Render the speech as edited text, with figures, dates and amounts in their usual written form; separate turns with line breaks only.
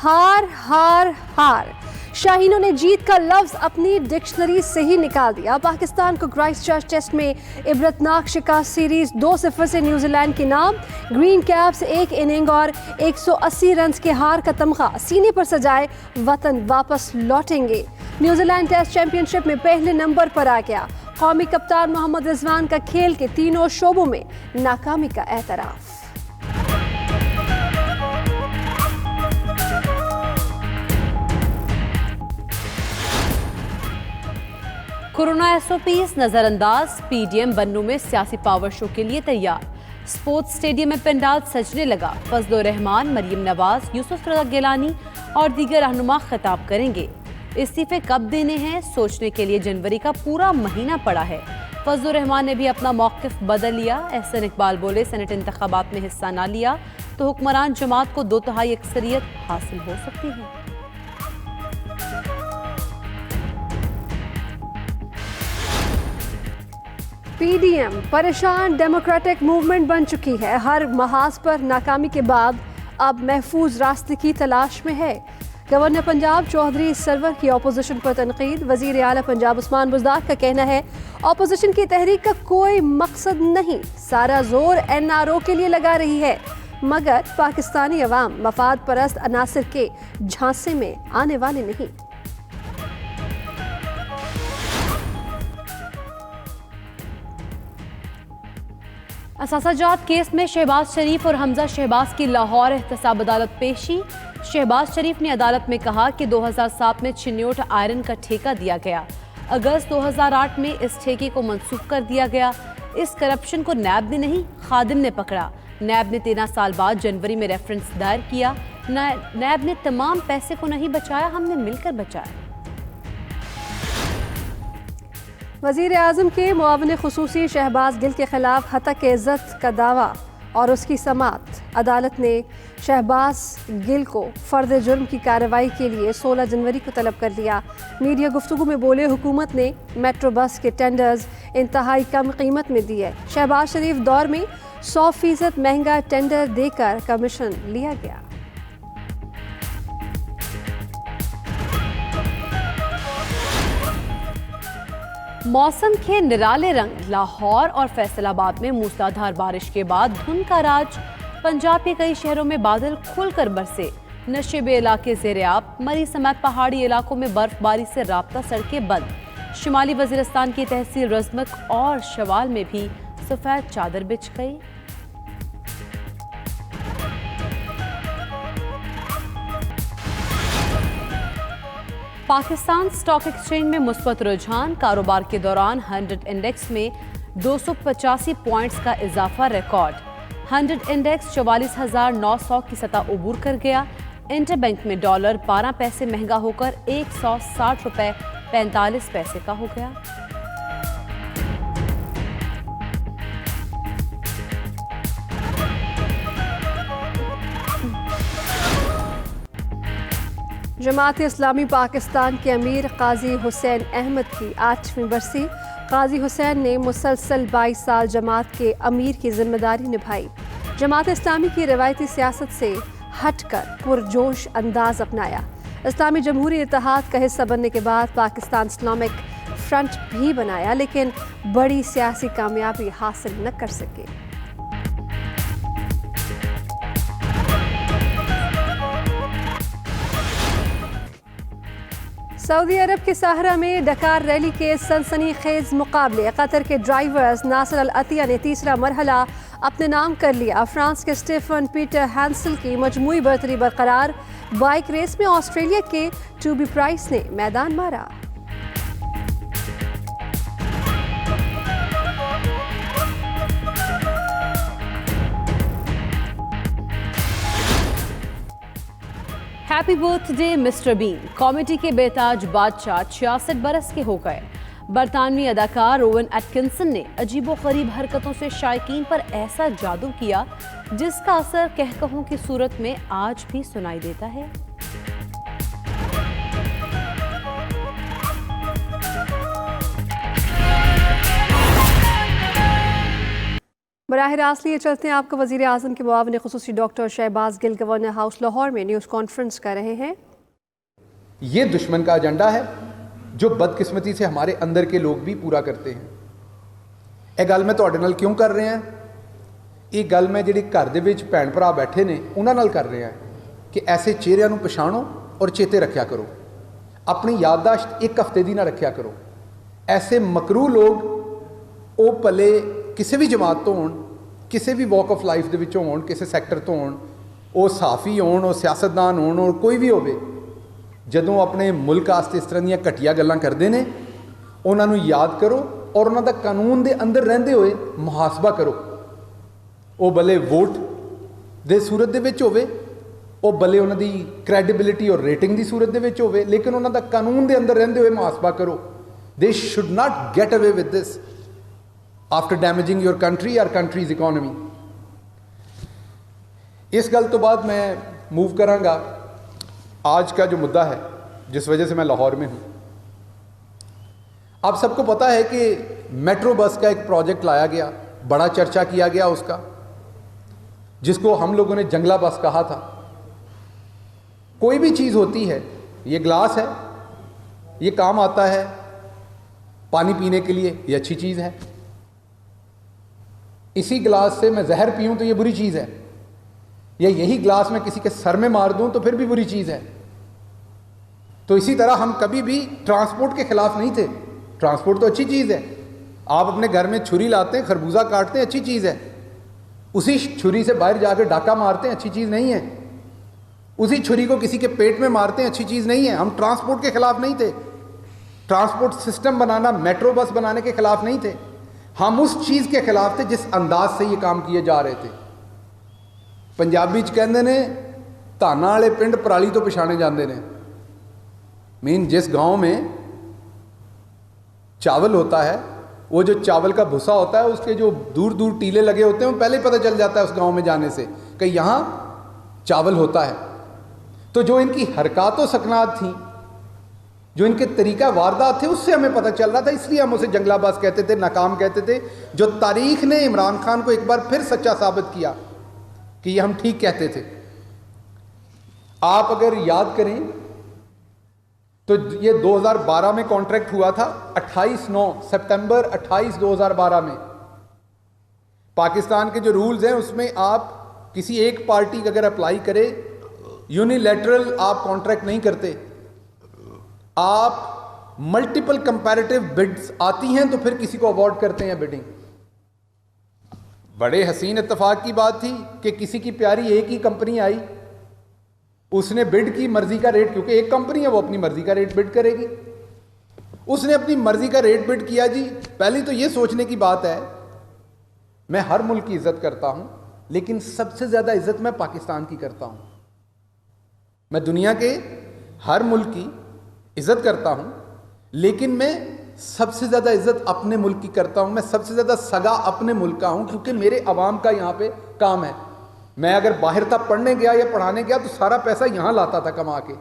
हार हार हार। शाहीनों ने जीत का लफ्ज अपनी डिक्शनरी से ही निकाल दिया। पाकिस्तान को क्राइस्टचर्च टेस्ट में इबरतनाक शिकस्त। सीरीज 2-0 से न्यूजीलैंड के नाम। ग्रीन कैप्स एक इनिंग और 180 रन के हार का तमगा सीने पर सजाए वतन वापस लौटेंगे। न्यूजीलैंड टेस्ट चैंपियनशिप में पहले नंबर पर आ गया। कौमी कप्तान मोहम्मद रिजवान का खेल के तीनों शोबों में नाकामी का एतराफ।
कोरोना एसओपीज नजरअंदाज। पीडीएम बन्नू में सियासी पावर शो के लिए तैयार। स्पोर्ट्स स्टेडियम में पंडाल सजने लगा। फजलुर रहमान, मरियम नवाज, यूसुफ रजा गिलानी और दीगर रहनुमा खिताब करेंगे। इस्तीफे कब देने हैं सोचने के लिए जनवरी का पूरा महीना पड़ा है। फजलुर रहमान ने भी अपना मौक़िफ़ बदल लिया। एहसन इकबाल बोले, सेनेट इंतखाबात में हिस्सा ना लिया तो हुक्मरान जमात को 2/3 अक्सरियत हासिल हो सकती है।
पीडीएम परेशान डेमोक्रेटिक मूवमेंट बन चुकी है। हर महाज पर नाकामी के बाद अब महफूज रास्ते की तलाश में है। गवर्नर पंजाब चौधरी सरवर की अपोजिशन पर तनकीद। वजीर आला पंजाब उस्मान बुज़दार का कहना है अपोजिशन की तहरीक का कोई मकसद नहीं, सारा जोर एनआरओ के लिए लगा रही है, मगर पाकिस्तानी अवाम मफाद परस्त अनासिर के झांसे में आने वाले नहीं।
असासाजात केस में शहबाज शरीफ और हमजा शहबाज की लाहौर एहतसाब अदालत पेशी। शहबाज शरीफ ने अदालत में कहा कि 2007 में चिन्योट आयरन का ठेका दिया गया। अगस्त 2008 में इस ठेके को मंसूख कर दिया गया। इस करप्शन को नैब ने नहीं, खादिम ने पकड़ा। नैब ने 13 साल बाद जनवरी में रेफरेंस दायर किया। नैब ने तमाम पैसे को नहीं बचाया, हमने मिलकर बचाया।
वज़ीर आज़म के मुआविन खुसूसी शहबाज गिल के खिलाफ हतक इज़्ज़त का दावा और उसकी समाअत। अदालत ने शहबाज गिल को फ़र्द जुर्म की कार्रवाई के लिए 16 जनवरी को तलब कर लिया। मीडिया गुफ्तगू में बोले, हुकूमत ने मेट्रो बस के टेंडर्स इंतहाई कम कीमत में दिए। शहबाज शरीफ दौर में 100% महंगा टेंडर देकर कमीशन लिया गया।
मौसम के निराले रंग। लाहौर और फैसलाबाद में मूसलाधार बारिश के बाद धुंध का राज। पंजाब के कई शहरों में बादल खुलकर बरसे। नशेबे इलाके ज़ेर-ए-आब। मरी समेत पहाड़ी इलाकों में बर्फबारी से राब्ता सड़कें बंद। शुमाली वज़ीरिस्तान की तहसील रज़मक और शवाल में भी सफ़ेद चादर बिछ गई। पाकिस्तान स्टॉक एक्सचेंज में मुस्बत रुझान। कारोबार के दौरान 100 इंडेक्स में 285 पॉइंट्स का इजाफा रिकॉर्ड। 100 इंडेक्स 44,900 की सतह उबूर कर गया। इंटरबैंक में डॉलर 12 पैसे महंगा होकर 160 रुपये 45 पैसे का हो गया।
जमात इस्लामी पाकिस्तान के अमीर काजी हुसैन अहमद की 8वीं बरसी। काजी हुसैन ने मुसलसल 22 साल जमात के अमीर की जिम्मेदारी निभाई। जमात इस्लामी की रवायती सियासत से हटकर पुरजोश अंदाज अपनाया। इस्लामी जमहूरी इत्तेहाद का हिस्सा बनने के बाद पाकिस्तान इस्लामिक फ्रंट भी बनाया, लेकिन बड़ी सियासी कामयाबी हासिल न कर सके। सऊदी अरब के साहरा में डकार रैली के सनसनीखेज मुकाबले। कतर के ड्राइवर्स नासिर अल अतिया ने तीसरा मरहला अपने नाम कर लिया। फ्रांस के स्टीफन पीटर हैंसल की मजमूई बर्तरी बरकरार। बाइक रेस में ऑस्ट्रेलिया के टूबी प्राइस ने मैदान मारा।
Happy birthday mister Bean. Comedy के बेताज बादशाह 66 बरस के हो गए। बरतानवी अदाकार रोवन एटकिंसन ने अजीबोगरीब हरकतों से शायकीन पर ऐसा जादू किया जिसका असर कहकहों की सूरत में आज भी सुनाई देता है।
बराह रास्त लिए चलते हैं आपको। वज़ीर आज़म के मुआविन ख़ुसूसी doctor Shahbaz Gill governor house Lahore में न्यूज़ कॉन्फ्रेंस कर रहे हैं।
ये दुश्मन का एजेंडा है जो बदकिस्मती से हमारे अंदर के लोग भी पूरा करते हैं। ਇਹ ਗੱਲ मैं ਤੁਹਾਡੇ ਨਾਲ क्यों कर रहे हैं? ਇਹ ਗੱਲ मैं ਜਿਹੜੀ ਘਰ ਦੇ ਵਿੱਚ ਭੈਣ ਭਰਾ ਬੈਠੇ ਨੇ ਉਹਨਾਂ ਨਾਲ ਕਰ ਰਹੇ ਹਾਂ ਕਿ ਐਸੇ ਚਿਹਰਿਆਂ ਨੂੰ ਪਛਾਣੋ ਔਰ ਚੇਤੇ ਰੱਖਿਆ ਕਰੋ। ਆਪਣੀ ਯਾਦਦਾਸ਼ਤ ਇੱਕ ਹਫ਼ਤੇ ਦੀ ਨਾ ਰੱਖਿਆ ਕਰੋ। ਐਸੇ ਮਕਰੂ ਲੋਕ ਉਹ ਭਲੇ ਕਿਸੇ ਵੀ ਜਮਾਤ ਤੋਂ ਹੋਣ, ਕਿਸੇ ਵੀ ਵਾਕ ਆਫ ਲਾਈਫ ਦੇ ਵਿੱਚੋਂ ਹੋਣ, ਕਿਸੇ ਸੈਕਟਰ ਤੋਂ ਹੋਣ, ਉਹ ਸਾਫੀ ਹੋਣ, ਉਹ ਸਿਆਸਤਦਾਨ ਹੋਣ, ਔਰ ਕੋਈ ਵੀ ਹੋਵੇ, ਜਦੋਂ ਆਪਣੇ ਮੁਲਕ ਵਾਸਤੇ ਇਸ ਤਰ੍ਹਾਂ ਦੀਆਂ ਘਟੀਆ ਗੱਲਾਂ ਕਰਦੇ ਨੇ ਉਹਨਾਂ ਨੂੰ ਯਾਦ ਕਰੋ ਔਰ ਉਹਨਾਂ ਦਾ ਕਾਨੂੰਨ ਦੇ ਅੰਦਰ ਰਹਿੰਦੇ ਹੋਏ ਮੁਹਾਸਬਾ ਕਰੋ। ਉਹ ਭਲੇ ਵੋਟ ਦੇ ਸੂਰਤ ਦੇ ਵਿੱਚ ਹੋਵੇ, ਉਹ ਭਲੇ ਉਹਨਾਂ ਦੀ ਕ੍ਰੈਡੀਬਿਲਿਟੀ ਔਰ ਰੇਟਿੰਗ ਦੀ ਸੂਰਤ ਦੇ ਵਿੱਚ ਹੋਵੇ, ਲੇਕਿਨ ਉਹਨਾਂ ਦਾ ਕਾਨੂੰਨ ਦੇ ਅੰਦਰ ਰਹਿੰਦੇ ਹੋਏ ਮੁਹਾਸਬਾ ਕਰੋ। ਦੇ ਸ਼ੁੱਡ ਨਾਟ ਗੈਟ ਅਵੇ with this after damaging your country और कंट्रीज इकॉनमी। इस गल तो बाद मैं मूव करांगा आज का जो मुद्दा है जिस वजह से मैं लाहौर में हूँ। आप सबको पता है कि मेट्रो बस का एक प्रोजेक्ट लाया गया, बड़ा चर्चा किया गया उसका, जिसको हम लोगों ने जंगला बस कहा था। कोई भी चीज़ होती है, ये ग्लास है, ये काम आता है पानी पीने के लिए, ये अच्छी चीज़ है। इसी गिलास से मैं जहर पीऊँ तो ये बुरी चीज़ है, या यही गिलास मैं किसी के सर में मार दूँ तो फिर भी बुरी चीज़ है। तो इसी तरह हम कभी भी ट्रांसपोर्ट के ख़िलाफ़ नहीं थे। ट्रांसपोर्ट तो अच्छी चीज़ है। आप अपने घर में छुरी लाते हैं, खरबूजा काटते हैं, अच्छी चीज़ है। उसी छुरी से बाहर जाकर डाका मारते हैं, अच्छी चीज़ नहीं है। उसी छुरी को किसी के पेट में मारते हैं, अच्छी चीज़ नहीं है। हम ट्रांसपोर्ट के ख़िलाफ़ नहीं थे। ट्रांसपोर्ट सिस्टम बनाना, मेट्रो बस बनाने के ख़िलाफ़ नहीं थे। हम उस चीज़ के खिलाफ थे जिस अंदाज से ये काम किए जा रहे थे। पंजाबी च कहते ने धाना वाले पिंड पराली तो पछाणे जाते हैं। मीन जिस गांव में चावल होता है, वो जो चावल का भूसा होता है उसके जो दूर दूर टीले लगे होते हैं वो पहले ही पता चल जाता है उस गांव में जाने से कि यहाँ चावल होता है। तो जो इनकी हरकत व सकनात थी, जो इनके तरीका वारदात थे, उससे हमें पता चल रहा था। इसलिए हम उसे जंगला बस कहते थे, नाकाम कहते थे। जो तारीख ने इमरान खान को एक बार फिर सच्चा साबित किया कि ये हम ठीक कहते थे। आप अगर याद करें तो ये 2012 में कॉन्ट्रैक्ट हुआ था, 28 सितंबर 2012 में। पाकिस्तान के जो रूल्स हैं उसमें आप किसी एक पार्टी अगर अप्लाई करे, यूनिलैटरल आप कॉन्ट्रैक्ट नहीं करते। आप मल्टीपल कंपैरेटिव बिड्स आती हैं तो फिर किसी को अवॉर्ड करते हैं बिडिंग। बड़े हसीन इत्तेफाक की बात थी कि किसी की प्यारी एक ही कंपनी आई, उसने बिड की मर्जी का रेट, क्योंकि एक कंपनी है वो अपनी मर्जी का रेट बिड करेगी। उसने अपनी मर्जी का रेट बिड किया जी। पहली तो ये सोचने की बात है, मैं हर मुल्क की इज्जत करता हूं, लेकिन सबसे ज्यादा इज्जत मैं पाकिस्तान की करता हूं। मैं दुनिया के हर मुल्क की इज्जत करता हूं, लेकिन मैं सबसे ज़्यादा इज्जत अपने मुल्क की करता हूं। मैं सबसे ज़्यादा सगा अपने मुल्क का हूं, क्योंकि मेरे अवाम का यहाँ पे काम है। मैं अगर बाहर था पढ़ने गया या पढ़ाने गया तो सारा पैसा यहाँ लाता था कमा के।